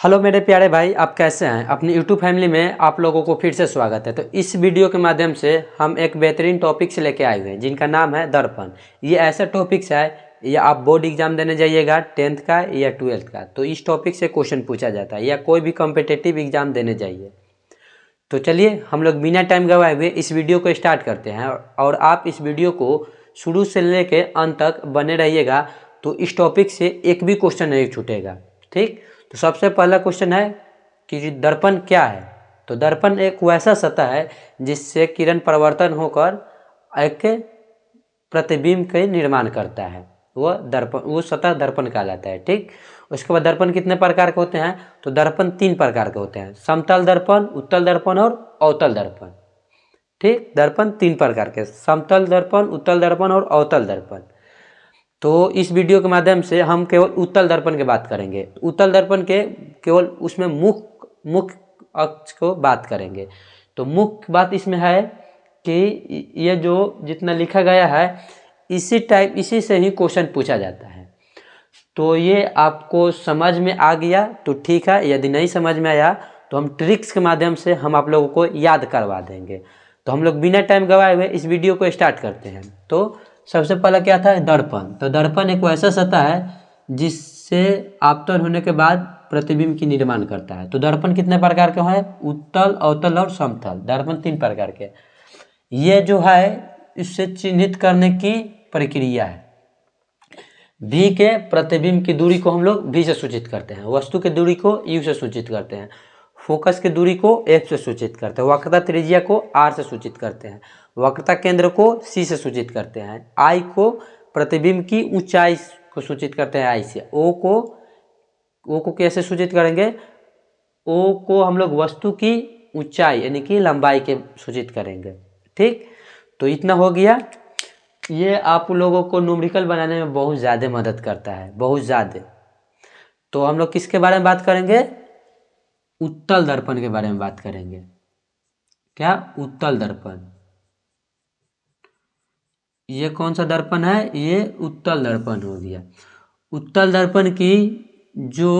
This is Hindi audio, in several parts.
हेलो मेरे प्यारे भाई, आप कैसे हैं। अपनी यूट्यूब फैमिली में आप लोगों को फिर से स्वागत है। तो इस वीडियो के माध्यम से हम एक बेहतरीन टॉपिक से लेके आए हुए हैं जिनका नाम है दर्पण। ये ऐसा टॉपिक्स है, या आप बोर्ड एग्जाम देने जाइएगा 10th का या 12th का, तो इस टॉपिक से क्वेश्चन पूछा जाता है, या कोई भी कॉम्पिटिटिव एग्जाम देने जाइए। तो चलिए हम लोग बिना टाइम गवाए हुए इस वीडियो को स्टार्ट करते हैं, और आप इस वीडियो को शुरू से लेके अंत तक बने रहिएगा, तो इस टॉपिक से एक भी क्वेश्चन नहीं छूटेगा। ठीक, तो सबसे पहला क्वेश्चन है कि दर्पण क्या है। तो दर्पण एक वैसा सतह है जिससे किरण परिवर्तन होकर एक प्रतिबिंब के निर्माण करता है, वह दर्पण, वो सतह दर्पण कहलाता है। ठीक, उसके बाद दर्पण कितने प्रकार के होते हैं। तो दर्पण 3 प्रकार के होते हैं, समतल दर्पण, उत्तल दर्पण और अवतल दर्पण। ठीक, दर्पण 3 प्रकार के, समतल दर्पण, उत्तल दर्पण और अवतल दर्पण। तो इस वीडियो के माध्यम से हम केवल उत्तल दर्पण की बात करेंगे। उत्तल दर्पण के केवल उसमें मुख्य अक्ष को बात करेंगे। तो मुख्य बात इसमें है कि ये जो जितना लिखा गया है इसी से ही क्वेश्चन पूछा जाता है। तो ये आपको समझ में आ गया तो ठीक है, यदि नहीं समझ में आया तो हम ट्रिक्स के माध्यम से हम आप लोगों को याद करवा देंगे। तो हम लोग बिना टाइम गवाए हुए इस वीडियो को स्टार्ट करते हैं। तो सबसे पहला क्या था, दर्पण। तो दर्पण एक वैसा सतह है जिससे आपतन होने के बाद प्रतिबिंब की निर्माण करता है। तो दर्पण कितने प्रकार के हैं, उत्तल, अवतल और समतल। दर्पण 3 प्रकार के। ये जो है इससे चिन्हित करने की प्रक्रिया है। भी के प्रतिबिंब की दूरी को हम लोग भी से सूचित करते हैं, वस्तु की दूरी को यू से सूचित करते हैं, फोकस की दूरी को एफ से सूचित करते हैं, वक्रता त्रिज्या को आर से सूचित करते हैं, वक्रता केंद्र को सी से सूचित करते हैं, आई को प्रतिबिंब की ऊंचाई को सूचित करते हैं आई से, ओ को कैसे सूचित करेंगे, ओ को हम लोग वस्तु की ऊंचाई यानी कि लंबाई के सूचित करेंगे। ठीक, तो इतना हो गया। ये आप लोगों को न्यूमेरिकल बनाने में बहुत ज़्यादा मदद करता है, बहुत ज़्यादा। तो हम लोग किसके बारे में बात करेंगे, उत्तल दर्पण के बारे में बात करेंगे। क्या, उत्तल दर्पण। ये कौन सा दर्पण है, ये उत्तल दर्पण हो गया। उत्तल दर्पण की जो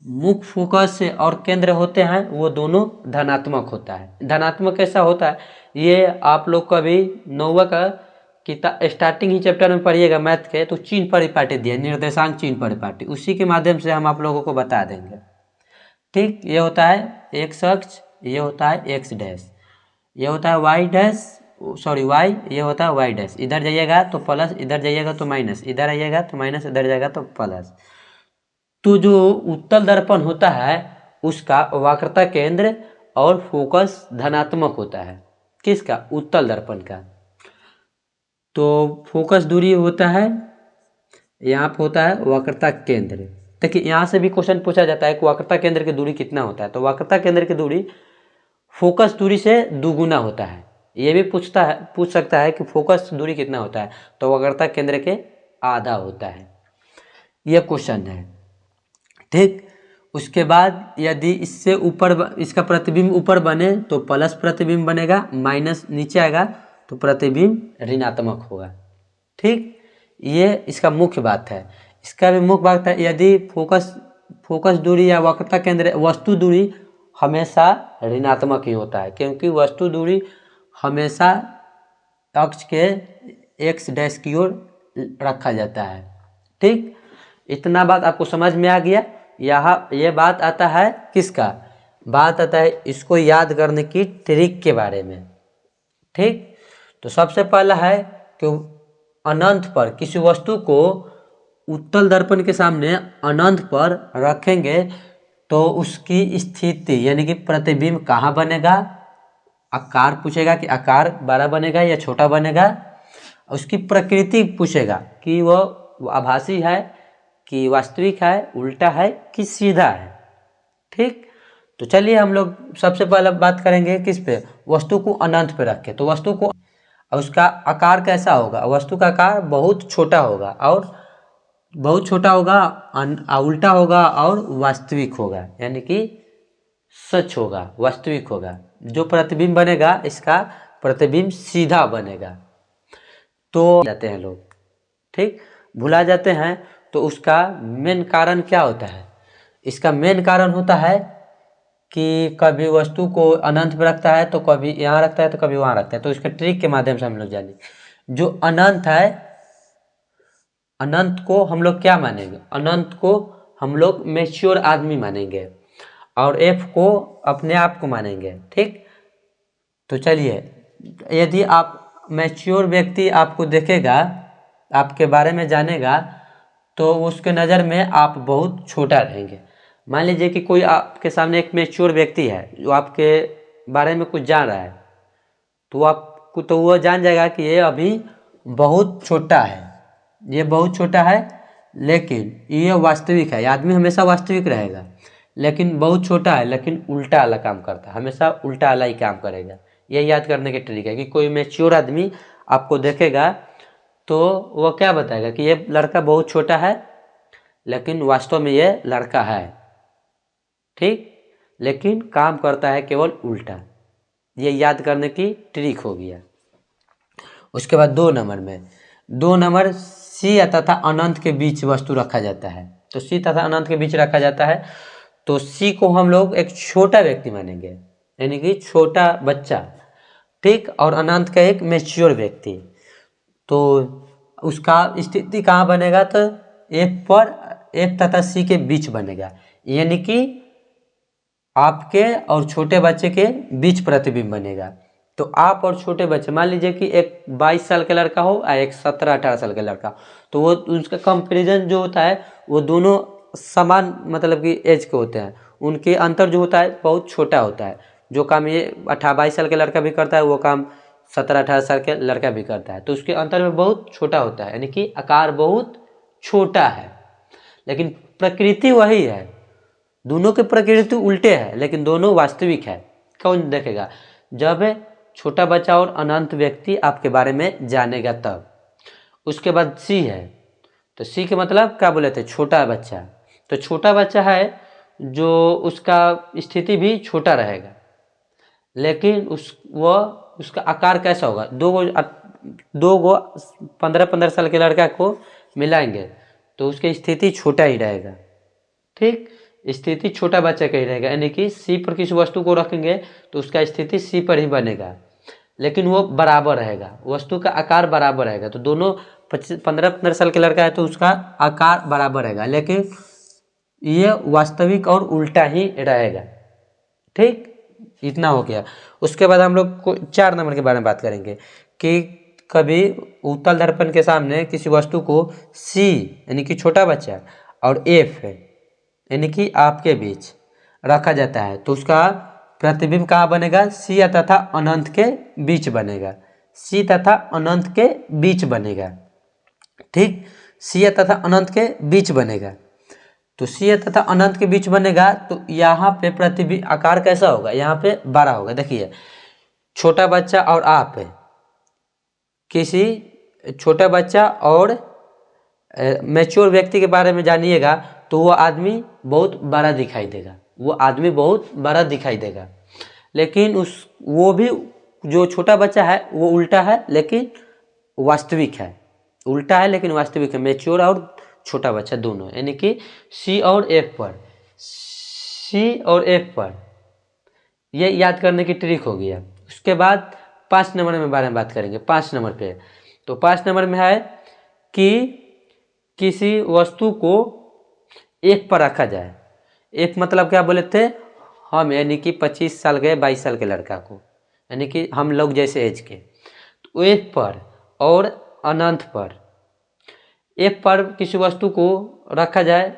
मुख्य फोकस और केंद्र होते हैं वो दोनों धनात्मक होता है। धनात्मक कैसा होता है, ये आप लोग का भी 9वीं का स्टार्टिंग ही चैप्टर में पढ़िएगा मैथ के, तो चिन्ह परिपाटी दिया, निर्देशांक चिन्ह परिपाटी, उसी के माध्यम से हम आप लोगों को बता देंगे। ठीक, ये होता है एक्स अक्ष, ये होता है एक्स डैश, ये होता है वाई डैश, सॉरी वाई, ये होता है वाई डैश। इधर जाइएगा तो प्लस, इधर जाइएगा तो माइनस, इधर आइएगा तो माइनस, इधर जाएगा तो प्लस। तो जो उत्तल दर्पण होता है उसका वक्रता केंद्र और फोकस धनात्मक होता है। किसका, उत्तल दर्पण का। तो फोकस दूरी होता है, यहाँ पे होता है वक्रता केंद्र। देखिए यहाँ से भी क्वेश्चन पूछा जाता है कि वक्रता केंद्र की दूरी कितना होता है। तो वक्रता केंद्र की दूरी फोकस दूरी से दुगुना होता है। ये भी पूछ सकता है कि फोकस दूरी कितना होता है, तो वक्रता केंद्र के आधा होता है। यह क्वेश्चन है। ठीक, उसके बाद यदि इससे ऊपर इसका प्रतिबिंब ऊपर बने तो प्लस प्रतिबिंब बनेगा, माइनस नीचे आएगा तो प्रतिबिंब ऋणात्मक होगा। ठीक, ये इसका मुख्य बात है। इसका भी मुख्य बात है, यदि फोकस दूरी या वक्रता केंद्र वस्तु दूरी हमेशा ऋणात्मक ही होता है, क्योंकि वस्तु दूरी हमेशा अक्ष के एक्स डैश की ओर रखा जाता है। ठीक, इतना बात आपको समझ में आ गया। यहाँ ये बात आता है किसका, बात आता है इसको याद करने की ट्रिक के बारे में। ठीक, तो सबसे पहला है कि अनंत पर किसी वस्तु को उत्तल दर्पण के सामने अनंत पर रखेंगे तो उसकी स्थिति यानी कि प्रतिबिंब कहाँ बनेगा, आकार पूछेगा कि आकार बड़ा बनेगा या छोटा बनेगा, उसकी प्रकृति पूछेगा कि वह आभासी है कि वास्तविक है, उल्टा है कि सीधा है। ठीक, तो चलिए हम लोग सबसे पहले बात करेंगे किस पे, वस्तु को अनंत पे रखें। तो वस्तु को उसका आकार कैसा होगा, वस्तु का आकार बहुत छोटा होगा, और बहुत छोटा होगा, उल्टा होगा और वास्तविक होगा, यानी कि सच होगा, वास्तविक होगा। जो प्रतिबिंब बनेगा इसका प्रतिबिंब सीधा बनेगा। तो जाते हैं लोग, ठीक, भुला जाते हैं। तो उसका मेन कारण क्या होता है, इसका मेन कारण होता है कि कभी वस्तु को अनंत में रखता है तो कभी यहाँ रखता है तो कभी वहाँ रखता है। तो इसके ट्रिक के माध्यम से हम लोग जाने, जो अनंत है, अनंत को हम लोग क्या मानेंगे, अनंत को हम लोग मैच्योर आदमी मानेंगे और एफ को अपने आप को मानेंगे। ठीक, तो चलिए, यदि आप मैच्योर व्यक्ति आपको देखेगा, आपके बारे में जानेगा, तो उसके नज़र में आप बहुत छोटा रहेंगे। मान लीजिए कि कोई आपके सामने एक मैच्योर व्यक्ति है जो आपके बारे में कुछ जान रहा है, तो आपको तो वो जान जाएगा कि ये अभी बहुत छोटा है, ये बहुत छोटा है, लेकिन ये वास्तविक है। आदमी हमेशा वास्तविक रहेगा, लेकिन बहुत छोटा है, लेकिन उल्टा वाला काम करता है, हमेशा उल्टा वाला ही काम करेगा। ये याद करने की ट्रिक है कि कोई मैच्योर आदमी आपको देखेगा तो वो क्या बताएगा कि ये लड़का बहुत छोटा है, लेकिन वास्तव में ये लड़का है। ठीक, लेकिन काम करता है केवल उल्टा। ये याद करने की ट्रिक हो गया। उसके बाद 2 नंबर में, 2 नंबर सी तथा अनंत के बीच वस्तु रखा जाता है। तो सी तथा अनंत के बीच रखा जाता है, तो सी को हम लोग एक छोटा व्यक्ति मानेंगे, यानी कि छोटा बच्चा। ठीक, और अनंत का एक मैच्योर व्यक्ति। तो उसका स्थिति कहाँ बनेगा, तो एफ पर, एफ तथा सी के बीच बनेगा, यानी कि आपके और छोटे बच्चे के बीच प्रतिबिंब बनेगा। तो आप और छोटे बच्चे, मान लीजिए कि एक 22 साल का लड़का हो और एक 17-18 साल का लड़का, तो वो उसका कंपैरिजन जो होता है वो दोनों समान मतलब कि एज के होते हैं। उनके अंतर जो होता है बहुत छोटा होता है। जो काम ये 22 साल का लड़का भी करता है वो काम 17-18 साल के लड़का भी करता है। तो उसके अंतर में बहुत छोटा होता है, यानी कि आकार बहुत छोटा है, लेकिन प्रकृति वही है। दोनों के प्रकृति उल्टे है, लेकिन दोनों वास्तविक है। कौन देखेगा, जब छोटा बच्चा और अनंत व्यक्ति आपके बारे में जानेगा तब। उसके बाद सी है, तो सी के मतलब क्या बोले थे, छोटा बच्चा। तो छोटा बच्चा है जो उसका स्थिति भी छोटा रहेगा, लेकिन उसका आकार कैसा होगा, दो गो 15-15 साल के लड़का को मिलाएंगे तो उसकी स्थिति छोटा ही रहेगा। ठीक, स्थिति छोटा बच्चा का ही रहेगा, यानी कि सी पर किसी वस्तु को रखेंगे तो उसका स्थिति सी पर ही बनेगा, लेकिन वो बराबर रहेगा, वस्तु का आकार बराबर रहेगा। तो दोनों 15-15 साल के लड़का है तो उसका आकार बराबर रहेगा, लेकिन ये वास्तविक और उल्टा ही रहेगा। ठीक, इतना हो गया। उसके बाद हम लोग 4 नंबर के बारे में बात करेंगे कि कभी उत्तल दर्पण के सामने किसी वस्तु को सी यानी कि छोटा बच्चा और एफ यानी कि आपके बीच रखा जाता है, तो उसका प्रतिबिंब कहाँ बनेगा, सी तथा अनंत के बीच बनेगा, सी तथा अनंत के बीच बनेगा। ठीक, सी तथा अनंत के बीच बनेगा। तो सी तथा अनंत के बीच बनेगा, तो यहाँ पे प्रतिबिंब आकार कैसा होगा, यहाँ पे बड़ा होगा। देखिए, छोटा बच्चा और आप, किसी छोटा बच्चा और मैच्योर व्यक्ति के बारे में जानिएगा तो वो आदमी बहुत बड़ा दिखाई देगा, वो आदमी बहुत बड़ा दिखाई देगा, लेकिन वो भी जो छोटा बच्चा है वो उल्टा है लेकिन वास्तविक है, उल्टा है लेकिन वास्तविक है, मैच्योर और छोटा बच्चा दोनों, यानी कि सी और एफ पर, सी और एफ पर। ये याद करने की ट्रिक हो गया। उसके बाद 5 नंबर में बारे में बात करेंगे। 5 नंबर पे, तो 5 नंबर में है कि किसी वस्तु को एफ पर रखा जाए। एफ मतलब क्या बोले थे हम, यानी कि 25 साल के 22 साल के लड़का को, यानी कि हम लोग जैसे एज के, तो एफ पर और अनंत पर, एफ पर किसी वस्तु को रखा जाए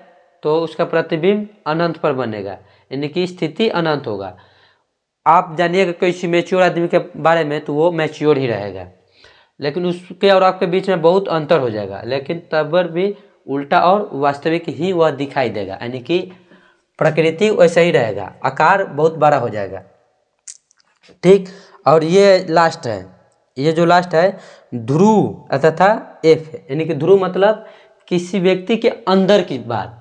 तो उसका प्रतिबिंब अनंत पर बनेगा, यानी कि स्थिति अनंत होगा। आप जानिएगा किसी मैच्योर आदमी के बारे में तो वो मैच्योर ही रहेगा, लेकिन उसके और आपके बीच में बहुत अंतर हो जाएगा, लेकिन तब भी उल्टा और वास्तविक ही वह दिखाई देगा, यानी कि प्रकृति वैसा ही रहेगा, आकार बहुत बड़ा हो जाएगा। ठीक, और ये लास्ट है, ये जो लास्ट है ध्रुव तथा एफ, यानी कि ध्रुव मतलब किसी व्यक्ति के अंदर की बात,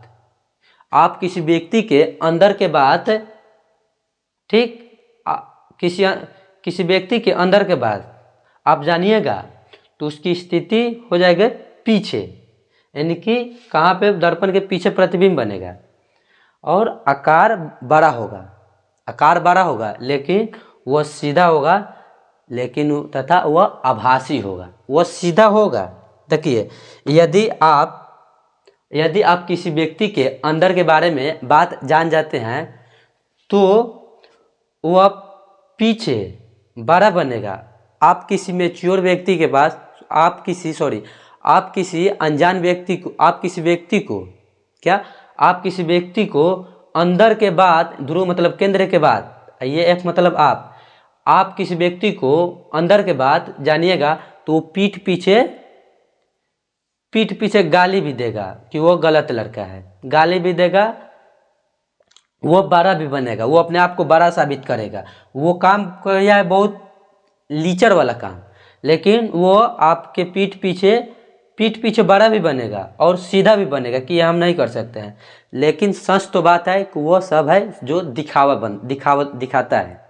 आप किसी व्यक्ति के अंदर के बात, ठीक, किसी व्यक्ति के अंदर के बात आप जानिएगा तो उसकी स्थिति हो जाएगा पीछे, यानी कि कहाँ पे, दर्पण के पीछे प्रतिबिंब बनेगा। और आकार बड़ा होगा लेकिन वह सीधा होगा, लेकिन तथा वह आभासी होगा, वह सीधा होगा। देखिए, यदि आप किसी व्यक्ति के अंदर के बारे में बात जान जाते हैं तो वह पीछे बड़ा बनेगा। आप किसी मैच्योर व्यक्ति के पास आप किसी अनजान व्यक्ति को आप किसी व्यक्ति को अंदर के बाद, ध्रुव मतलब केंद्र के बाद, ये एक मतलब आप किसी व्यक्ति को अंदर के बाद जानिएगा तो पीठ पीछे गाली भी देगा कि वो गलत लड़का है, गाली भी देगा, वो बड़ा भी बनेगा, वो अपने आप को बड़ा साबित करेगा। वो काम किया है बहुत लीचर वाला काम, लेकिन वो आपके पीठ पीछे बड़ा भी बनेगा और सीधा भी बनेगा कि ये हम नहीं कर सकते हैं। लेकिन सच तो बात है कि वो सब है जो दिखाता है।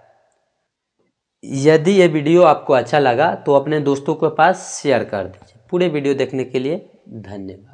यदि ये वीडियो आपको अच्छा लगा तो अपने दोस्तों के पास शेयर कर दीजिए। पूरे वीडियो देखने के लिए धन्यवाद।